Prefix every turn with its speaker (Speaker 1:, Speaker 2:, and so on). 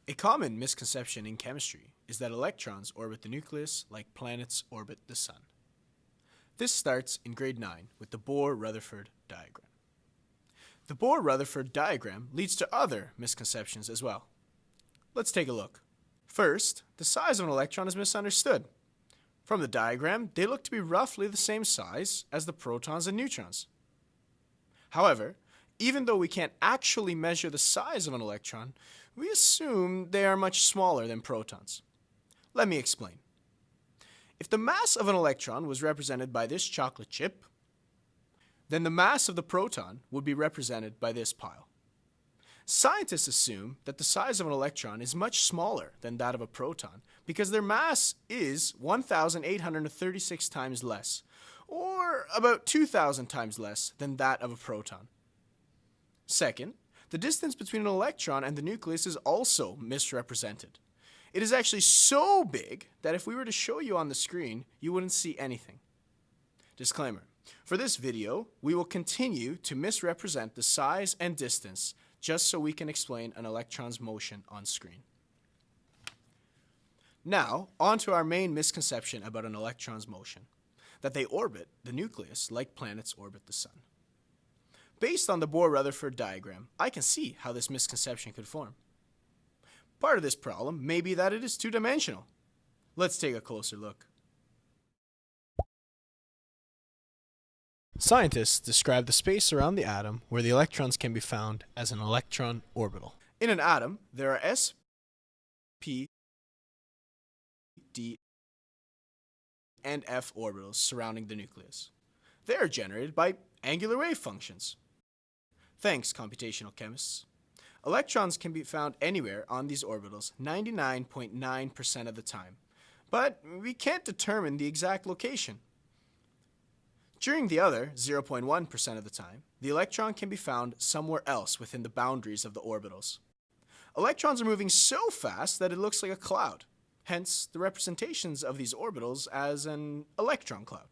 Speaker 1: A common misconception in chemistry is that electrons orbit the nucleus like planets orbit the sun. This starts in grade 9 with the Bohr-Rutherford diagram. The Bohr-Rutherford diagram leads to other misconceptions as well. Let's take a look. First, the size of an electron is misunderstood. From the diagram, they look to be roughly the same size as the protons and neutrons. However, even though we can't actually measure the size of an electron, we assume they are much smaller than protons. Let me explain. If the mass of an electron was represented by this chocolate chip, then the mass of the proton would be represented by this pile. Scientists assume that the size of an electron is much smaller than that of a proton because their mass is 1,836 times less, or about 2,000 times less than that of a proton. Second, the distance between an electron and the nucleus is also misrepresented. It is actually so big that if we were to show you on the screen, you wouldn't see anything. Disclaimer: for this video, we will continue to misrepresent the size and distance just so we can explain an electron's motion on screen. Now, on to our main misconception about an electron's motion, that they orbit the nucleus like planets orbit the sun. Based on the Bohr-Rutherford diagram, I can see how this misconception could form. Part of this problem may be that it is two-dimensional. Let's take a closer look. Scientists describe the space around the atom where the electrons can be found as an electron orbital. In an atom, there are s, p, d, and f orbitals surrounding the nucleus. They are generated by angular wave functions. Thanks, computational chemists. Electrons can be found anywhere on these orbitals 99.9% of the time, but we can't determine the exact location. During the other 0.1% of the time, the electron can be found somewhere else within the boundaries of the orbitals. Electrons are moving so fast that it looks like a cloud, hence the representations of these orbitals as an electron cloud.